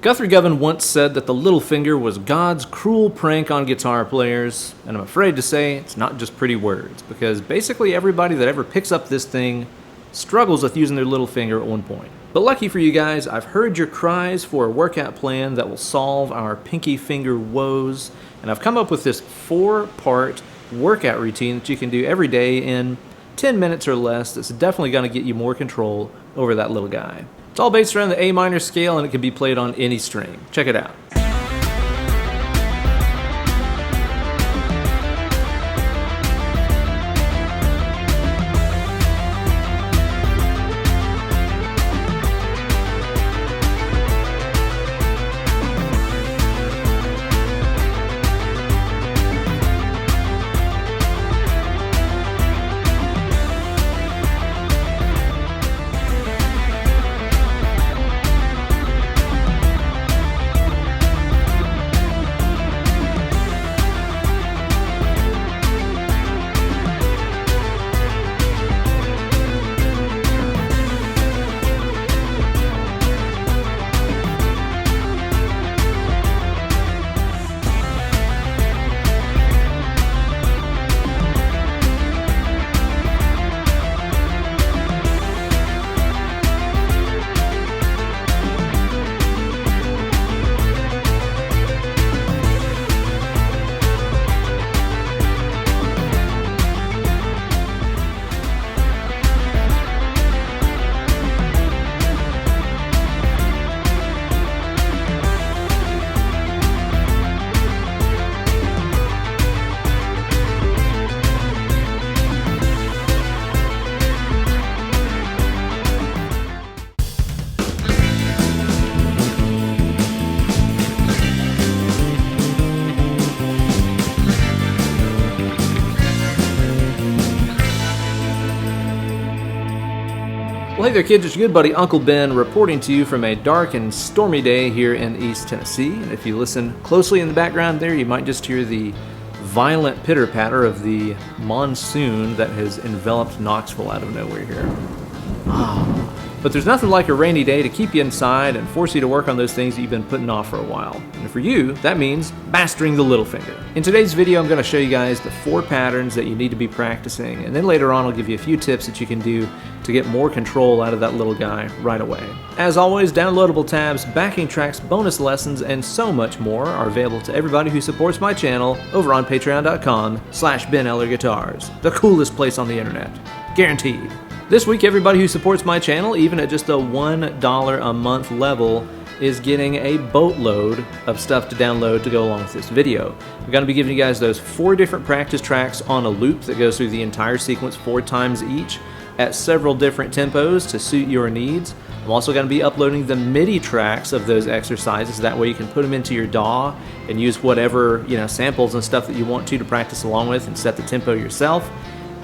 Guthrie Govan once said that the little finger was God's cruel prank on guitar players, and I'm afraid to say it's not just pretty words, because basically everybody that ever picks up this thing struggles with using their little finger at one point. But lucky for you guys, I've heard your cries for a workout plan that will solve our pinky finger woes, and I've come up with this 4-part workout routine that you can do every day in 10 minutes or less that's definitely going to get you more control over that little guy. It's all based around the A minor scale, and it can be played on any string. Check it out. Well, hey there kids, it's your good buddy Uncle Ben reporting to you from a dark and stormy day here in East Tennessee. And if you listen closely in the background there, you might just hear the violent pitter-patter of the monsoon that has enveloped Knoxville out of nowhere here. But there's nothing like a rainy day to keep you inside and force you to work on those things that you've been putting off for a while. And for you, that means mastering the little finger. In today's video, I'm going to show you guys the 4 patterns that you need to be practicing, and then later on I'll give you a few tips that you can do to get more control out of that little guy right away. As always, downloadable tabs, backing tracks, bonus lessons, and so much more are available to everybody who supports my channel over on patreon.com/BenEllerGuitars, the coolest place on the internet. Guaranteed. This week, everybody who supports my channel, even at just a $1 a month level, is getting a boatload of stuff to download to go along with this video. I'm going to be giving you guys those 4 different practice tracks on a loop that goes through the entire sequence 4 times each at several different tempos to suit your needs. I'm also going to be uploading the MIDI tracks of those exercises. That way you can put them into your DAW and use whatever, samples and stuff that you want to practice along with and set the tempo yourself.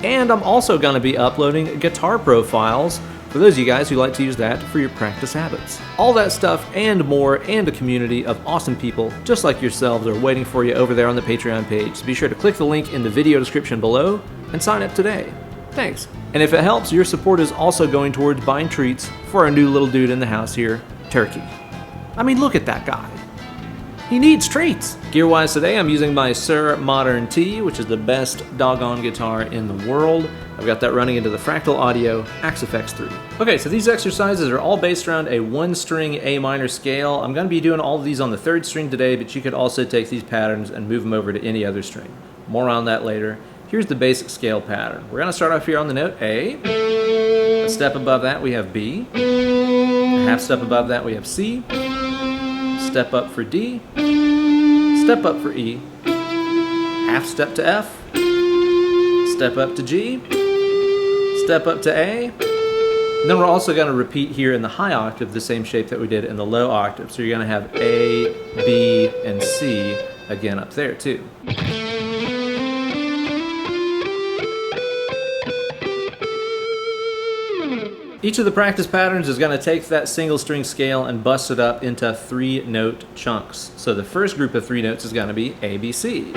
And I'm also going to be uploading guitar profiles for those of you guys who like to use that for your practice habits. All that stuff and more, and a community of awesome people just like yourselves are waiting for you over there on the Patreon page. So be sure to click the link in the video description below and sign up today. Thanks. And if it helps, your support is also going towards buying treats for our new little dude in the house here, Turkey. I mean, look at that guy. He needs treats! Gear-wise today, I'm using my Suhr Modern T, which is the best doggone guitar in the world. I've got that running into the Fractal Audio Axe FX3. Okay, so these exercises are all based around a 1-string A minor scale. I'm going to be doing all of these on the 3rd string today, but you could also take these patterns and move them over to any other string. More on that later. Here's the basic scale pattern. We're going to start off here on the note A. A step above that we have B. A half step above that we have C. Step up for D, step up for E, half step to F, step up to G, step up to A, and then we're also going to repeat here in the high octave the same shape that we did in the low octave. So you're going to have A, B, and C again up there too. Each of the practice patterns is going to take that single string scale and bust it up into 3-note chunks. So the first group of 3 notes is going to be A, B, C.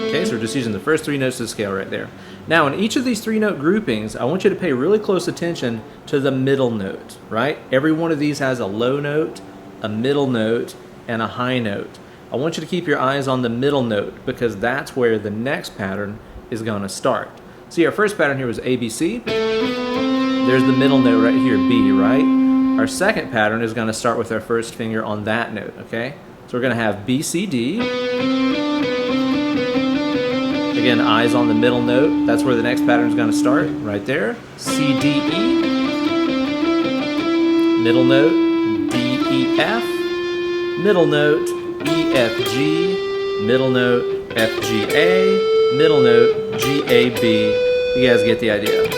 Okay, so we're just using the first 3 notes of the scale right there. Now, in each of these 3-note groupings, I want you to pay really close attention to the middle note, right? Every one of these has a low note, a middle note, and a high note. I want you to keep your eyes on the middle note because that's where the next pattern is going to start. See, our first pattern here was ABC. There's the middle note right here, B, right? Our second pattern is going to start with our first finger on that note, okay? So we're going to have B, C, D. Again, eyes on the middle note. That's where the next pattern is going to start, right there. C, D, E. Middle note, D, E, F. Middle note, E, F, G. Middle note, F, G, A. Middle note, G, A, B. You guys get the idea.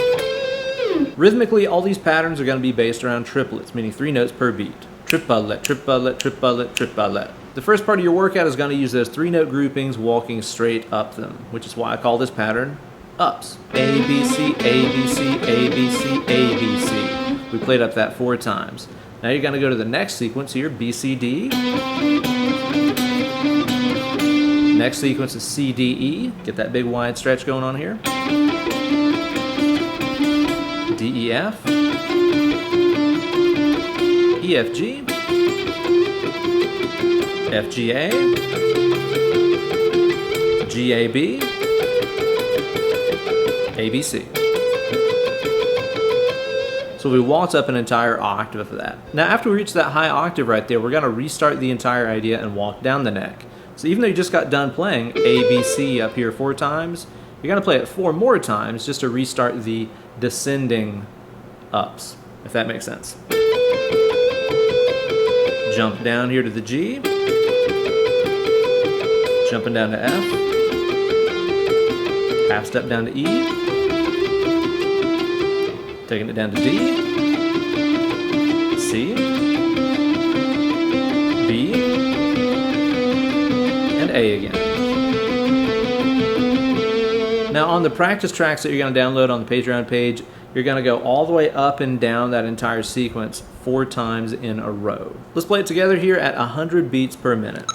Rhythmically, all these patterns are going to be based around triplets, meaning 3 notes per beat. Triplet, triplet, triplet, triplet. The first part of your workout is going to use those 3-note groupings walking straight up them, which is why I call this pattern ups. A, B, C, A, B, C, A, B, C, A, B, C. We played up that 4 times. Now you're going to go to the next sequence here, B, C, D. Next sequence is C, D, E. Get that big wide stretch going on here. D, E, F. E, F, G. F, G, A. G, A, B. A, B, C. So we waltz up an entire octave of that. Now after we reach that high octave right there, we're going to restart the entire idea and walk down the neck. So even though you just got done playing A, B, C up here 4 times, you're going to play it 4 more times just to restart the descending ups, if that makes sense. Jump down here to the G. Jumping down to F. Half step down to E. Taking it down to D. C. B. And A again. Now on the practice tracks that you're going to download on the Patreon page, you're going to go all the way up and down that entire sequence 4 times in a row. Let's play it together here at 100 beats per minute.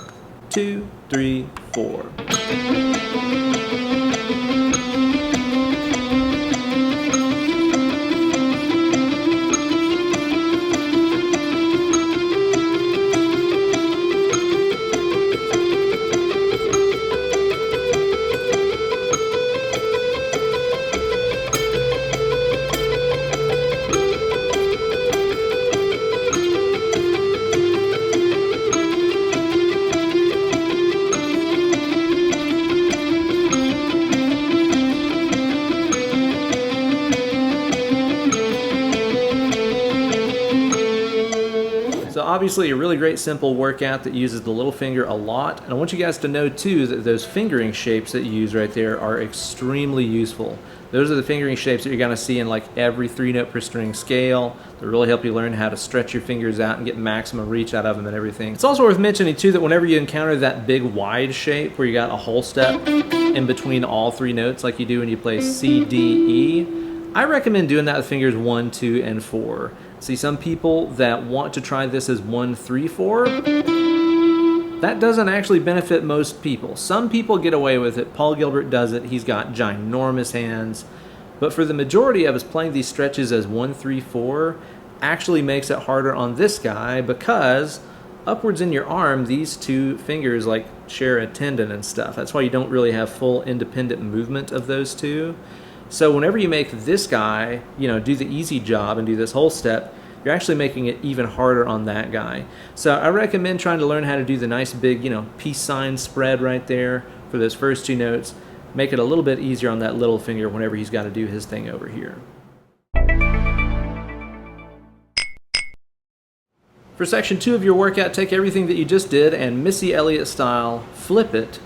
2, 3, 4. So obviously a really great simple workout that uses the little finger a lot. And I want you guys to know too that those fingering shapes that you use right there are extremely useful. Those are the fingering shapes that you're going to see in like every 3-note per string scale that really help you learn how to stretch your fingers out and get maximum reach out of them and everything. It's also worth mentioning too that whenever you encounter that big wide shape where you got a whole step in between all 3 notes like you do when you play C, D, E, I recommend doing that with fingers 1, 2, and 4. See, some people that want to try this as 1, 3, 4, that doesn't actually benefit most people. Some people get away with it. Paul Gilbert does it. He's got ginormous hands. But for the majority of us, playing these stretches as 1, 3, 4 actually makes it harder on this guy because upwards in your arm, these 2 fingers like share a tendon and stuff. That's why you don't really have full independent movement of those 2. So whenever you make this guy, do the easy job and do this whole step, you're actually making it even harder on that guy. So I recommend trying to learn how to do the nice big, peace sign spread right there for those first 2 notes. Make it a little bit easier on that little finger whenever he's got to do his thing over here. For section 2 of your workout, take everything that you just did and Missy Elliott style, flip it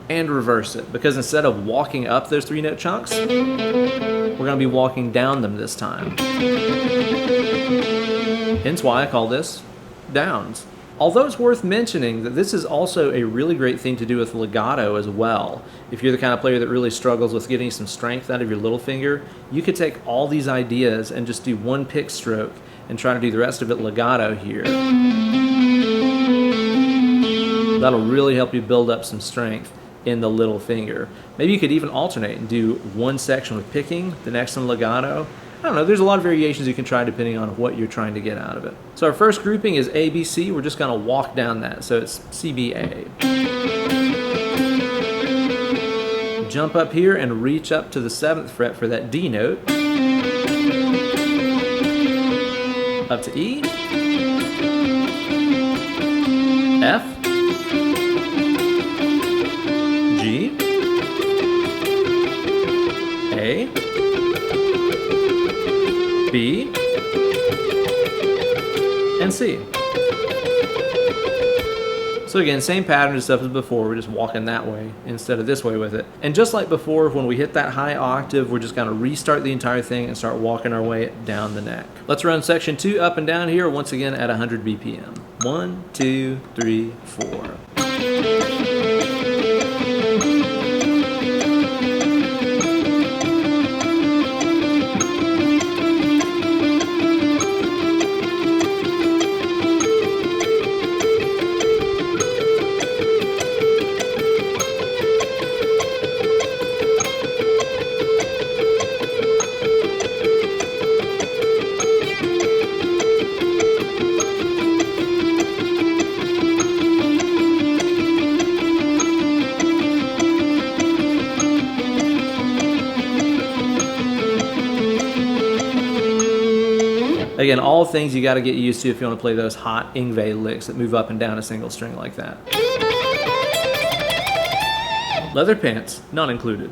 and reverse it, because instead of walking up those 3-note chunks, we're going to be walking down them this time. Hence why I call this downs. Although it's worth mentioning that this is also a really great thing to do with legato as well. If you're the kind of player that really struggles with getting some strength out of your little finger, you could take all these ideas and just do 1 pick stroke and try to do the rest of it legato here. That'll really help you build up some strength. in the little finger. Maybe you could even alternate and do one section with picking, the next one legato. I don't know, there's a lot of variations you can try depending on what you're trying to get out of it. So our first grouping is ABC. We're just going to walk down that. So it's CBA. Jump up here and reach up to the 7th fret for that D note. Up to E. F. G. A. B, and C. So again, same pattern and stuff as before, we're just walking that way instead of this way with it. And just like before, when we hit that high octave, we're just gonna restart the entire thing and start walking our way down the neck. Let's run section 2 up and down here, once again at 100 BPM. 1, 2, 3, 4. Again, all things you got to get used to if you want to play those hot Yngwie licks that move up and down a single string like that. Leather pants, not included.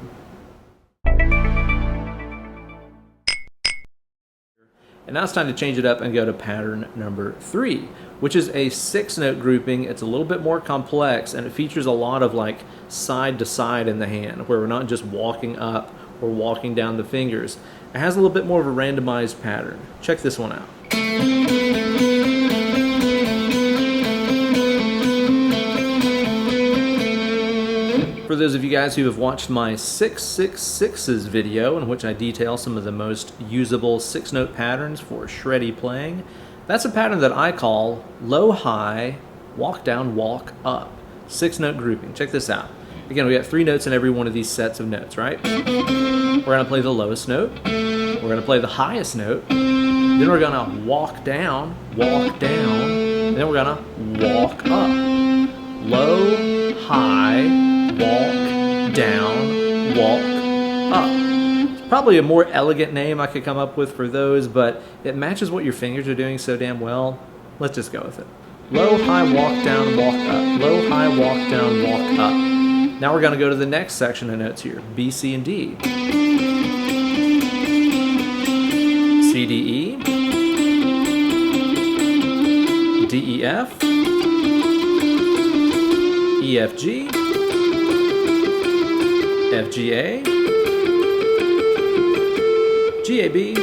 And now it's time to change it up and go to pattern number 3, which is a 6-note grouping. It's a little bit more complex, and it features a lot of like side to side in the hand, where we're not just walking up or walking down the fingers. It has a little bit more of a randomized pattern. Check this one out. For those of you guys who have watched my 666s video, in which I detail some of the most usable 6-note patterns for shreddy playing, that's a pattern that I call low-high, walk down, walk up. 6-note grouping. Check this out. Again, we got 3 notes in every one of these sets of notes, right? We're going to play the lowest note. We're going to play the highest note. Then we're going to walk down, and then we're going to walk up. Low, high, walk, down, walk, up. It's probably a more elegant name I could come up with for those, but it matches what your fingers are doing so damn well. Let's just go with it. Low, high, walk down, walk up. Low, high, walk down, walk up. Now we're going to go to the next section of notes here, B, C, and D. C, D, E. D, E, F. E, F, G. F, G, A. G, A, B.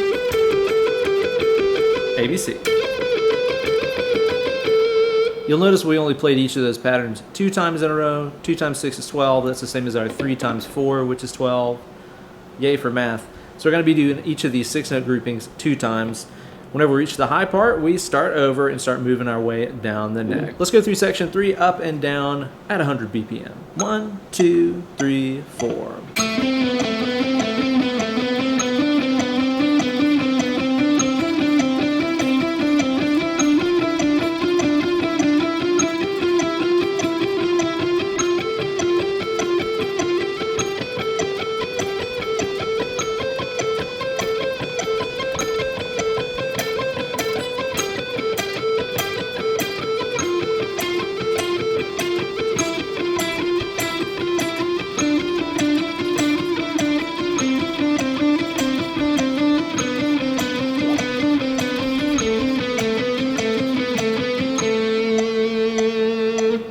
A, B, C. You'll notice we only played each of those patterns 2 times in a row. 2 times 6 is 12. That's the same as our 3 times 4, which is 12. Yay for math. So we're going to be doing each of these 6-note groupings 2 times. Whenever we reach the high part, we start over and start moving our way down the neck. Let's go through section 3 up and down at 100 BPM. 1, 2, 3, 4.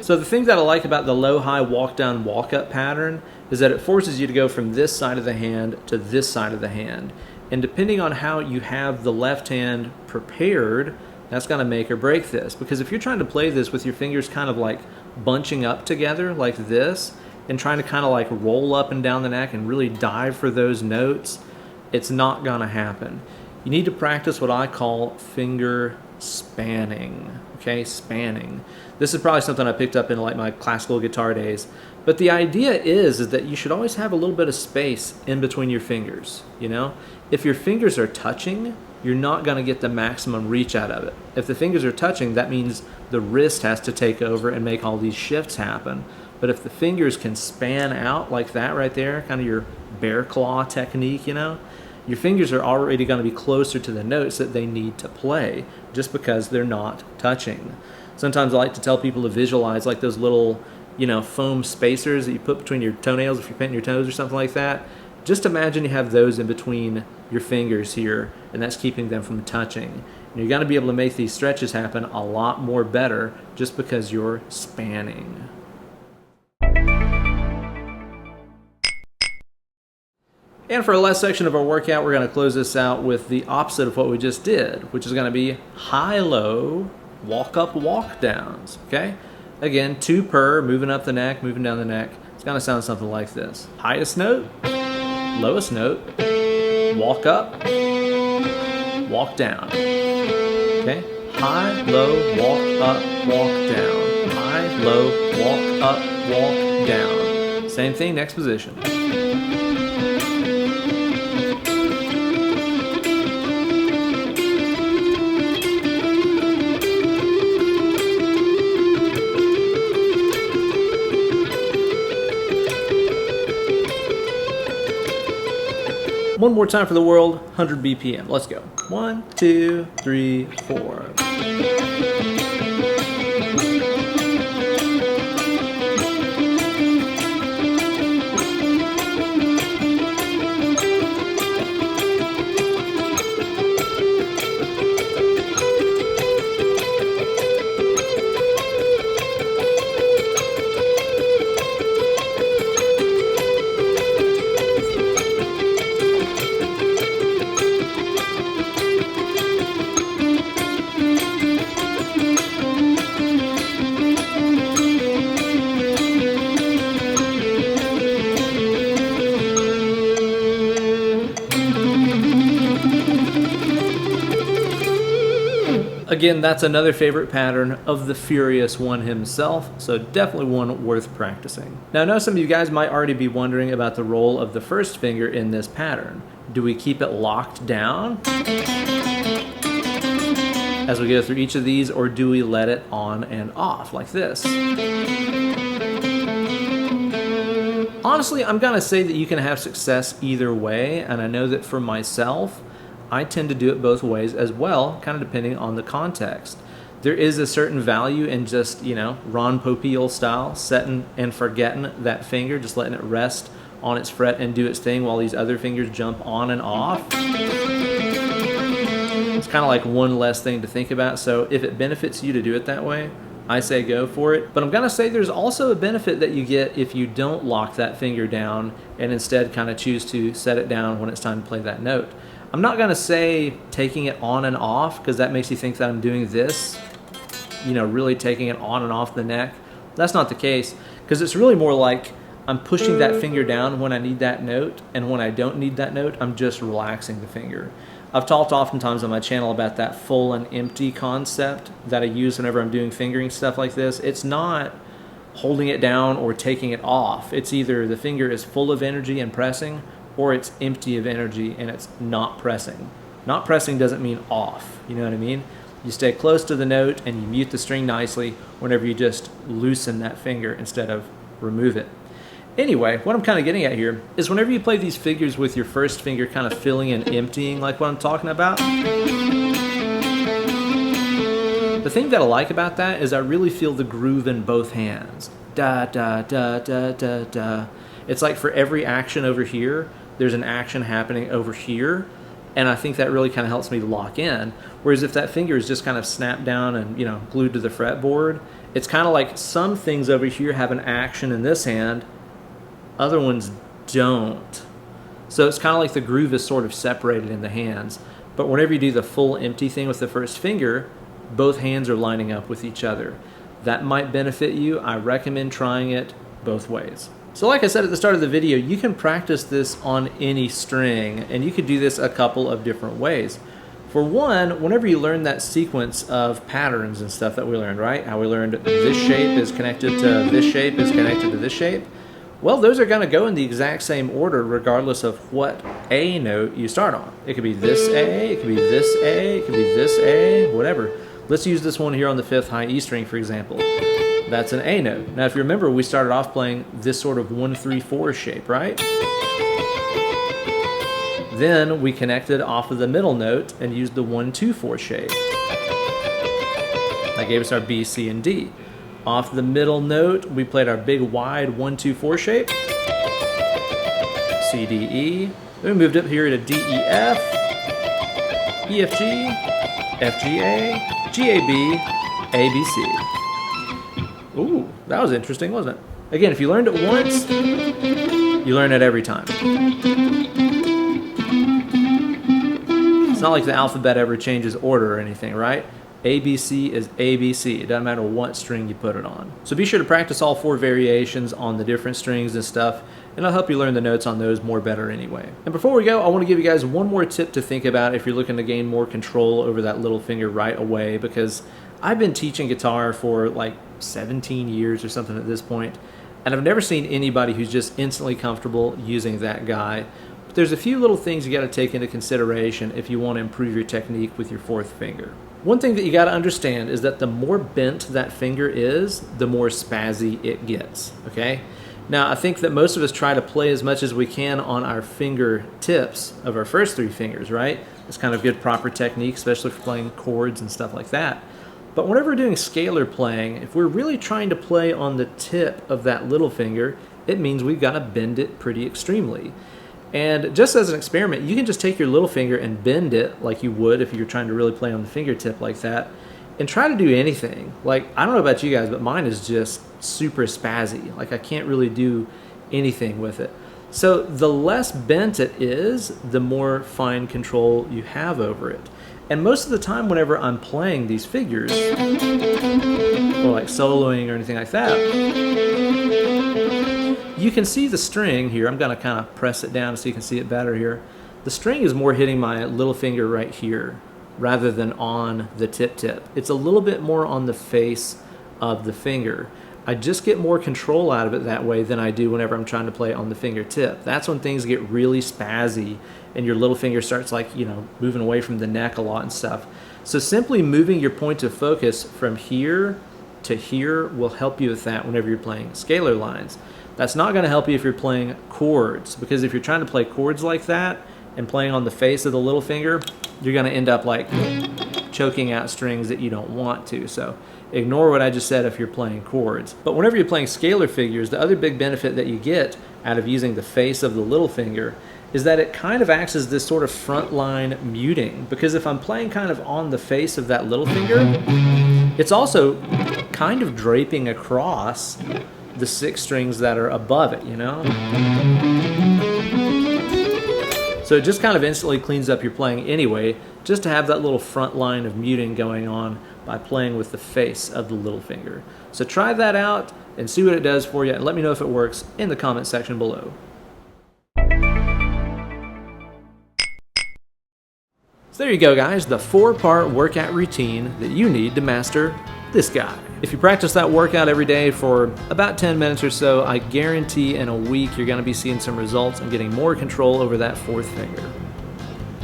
So the thing that I like about the low-high walk-down, walk-up pattern is that it forces you to go from this side of the hand to this side of the hand. And depending on how you have the left hand prepared, that's going to make or break this. Because if you're trying to play this with your fingers kind of like bunching up together like this, and trying to kind of like roll up and down the neck and really dive for those notes, it's not going to happen. You need to practice what I call finger spanning. Okay, spanning. This is probably something I picked up in like my classical guitar days. But the idea is that you should always have a little bit of space in between your fingers, you know? If your fingers are touching, you're not going to get the maximum reach out of it. If the fingers are touching, that means the wrist has to take over and make all these shifts happen. But if the fingers can span out like that right there, kind of your bear claw technique, you know, your fingers are already going to be closer to the notes that they need to play just because they're not touching. Sometimes I like to tell people to visualize like those little, you know, foam spacers that you put between your toenails if you're painting your toes or something like that. Just imagine you have those in between your fingers here, and that's keeping them from touching. And you're going to be able to make these stretches happen a lot more better just because you're spanning. And for our last section of our workout, we're going to close this out with the opposite of what we just did, which is going to be high-low, walk-up, walk-downs, okay? Again, 2 per, moving up the neck, moving down the neck. It's going to sound something like this. Highest note, lowest note, walk up, walk down. Okay? High, low, walk up, walk down. High, low, walk up, walk down. Same thing, next position. One more time for the world, 100 BPM. Let's go. 1, 2, 3, 4. Again, that's another favorite pattern of the Furious One himself, so definitely one worth practicing. Now, I know some of you guys might already be wondering about the role of the first finger in this pattern. Do we keep it locked down as we go through each of these, or do we let it on and off like this? Honestly, I'm gonna say that you can have success either way, and I know that for myself, I tend to do it both ways as well, kind of depending on the context. There is a certain value in just, you know, Ron Popeil style, setting and forgetting that finger, just letting it rest on its fret and do its thing while these other fingers jump on and off. It's kind of like one less thing to think about, so if it benefits you to do it that way, I say go for it. But I'm gonna say there's also a benefit that you get if you don't lock that finger down and instead kind of choose to set it down when it's time to play that note. I'm not gonna say taking it on and off, because that makes you think that I'm doing this, you know, really taking it on and off the neck. That's not the case, because it's really more like I'm pushing that finger down when I need that note, and when I don't need that note, I'm just relaxing the finger. I've talked oftentimes on my channel about that full and empty concept that I use whenever I'm doing fingering stuff like this. It's not holding it down or taking it off. It's either the finger is full of energy and pressing, or it's empty of energy and it's not pressing. Not pressing doesn't mean off, you know what I mean? You stay close to the note and you mute the string nicely whenever you just loosen that finger instead of remove it. Anyway, what I'm kind of getting at here is whenever you play these figures with your first finger kind of filling and emptying like what I'm talking about, the thing that I like about that is I really feel the groove in both hands. Da, da, da, da, da, da. It's like for every action over here, there's an action happening over here, and I think that really kind of helps me lock in. Whereas if that finger is just kind of snapped down and, you know, glued to the fretboard, it's kind of like some things over here have an action in this hand, other ones don't. So it's kind of like the groove is sort of separated in the hands. But whenever you do the full empty thing with the first finger, both hands are lining up with each other. That might benefit you. I recommend trying it both ways. So like I said at the start of the video, you can practice this on any string, and you could do this a couple of different ways. For one, whenever you learn that sequence of patterns and stuff that we learned, right? How we learned this shape is connected to this shape is connected to this shape. Well, those are going to go in the exact same order regardless of what A note you start on. It could be this A, it could be this A, it could be this A, whatever. Let's use this one here on the 5th high E string, for example. That's an A note. Now, if you remember, we started off playing this sort of 1-3-4 shape, right? Then we connected off of the middle note and used the 1-2-4 shape. That gave us our B, C, and D. Off the middle note, we played our big wide 1-2-4 shape. C, D, E. Then we moved up here to D, E, F, E, F, G, F, G, A, G, A, B, A, B, C. Ooh, that was interesting, wasn't it? Again, if you learned it once, you learn it every time. It's not like the alphabet ever changes order or anything, right? ABC is ABC. It doesn't matter what string you put it on. So be sure to practice all 4 variations on the different strings and stuff, and I'll help you learn the notes on those more better anyway. And before we go, I want to give you guys one more tip to think about if you're looking to gain more control over that little finger right away, because I've been teaching guitar for like 17 years or something at this point, and I've never seen anybody who's just instantly comfortable using that guy. But there's a few little things you got to take into consideration if you want to improve your technique with your 4th finger. One thing that you got to understand is that the more bent that finger is, the more spazzy it gets, okay? Now, I think that most of us try to play as much as we can on our finger tips of our first 3 fingers, right? It's kind of good proper technique, especially for playing chords and stuff like that. But whenever we're doing scalar playing, if we're really trying to play on the tip of that little finger, it means we've got to bend it pretty extremely. And just as an experiment, you can just take your little finger and bend it like you would if you're trying to really play on the fingertip like that, and try to do anything. Like, I don't know about you guys, but mine is just super spazzy. Like, I can't really do anything with it. So the less bent it is, the more fine control you have over it. And most of the time whenever I'm playing these figures, or like soloing or anything like that, you can see the string here. I'm going to kind of press it down so you can see it better here. The string is more hitting my little finger right here rather than on the tip. It's a little bit more on the face of the finger. I just get more control out of it that way than I do whenever I'm trying to play on the fingertip. That's when things get really spazzy and your little finger starts, like, you know, moving away from the neck a lot and stuff. So simply moving your point of focus from here to here will help you with that whenever you're playing scalar lines. That's not going to help you if you're playing chords, because if you're trying to play chords like that and playing on the face of the little finger, you're going to end up like choking out strings that you don't want to. So ignore what I just said if you're playing chords. But whenever you're playing scalar figures, the other big benefit that you get out of using the face of the little finger is that it kind of acts as this sort of front line muting, because if I'm playing kind of on the face of that little finger, it's also kind of draping across the 6 strings that are above it, you know? So it just kind of instantly cleans up your playing anyway, just to have that little front line of muting going on by playing with the face of the little finger. So try that out and see what it does for you, and let me know if it works in the comment section below. So there you go, guys, the 4-part workout routine that you need to master this guy. If you practice that workout every day for about 10 minutes or so, I guarantee in a week you're going to be seeing some results and getting more control over that 4th finger.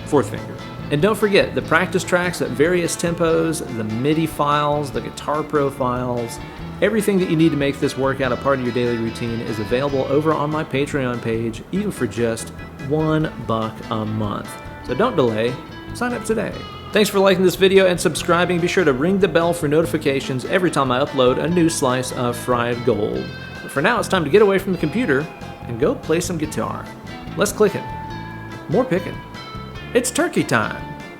4th finger. And don't forget, the practice tracks at various tempos, the MIDI files, the guitar profiles, everything that you need to make this workout a part of your daily routine is available over on my Patreon page, even for just $1 a month. So don't delay, sign up today. Thanks for liking this video and subscribing. Be sure to ring the bell for notifications every time I upload a new slice of fried gold. But for now, it's time to get away from the computer and go play some guitar. Less clicking, more picking. It's turkey time.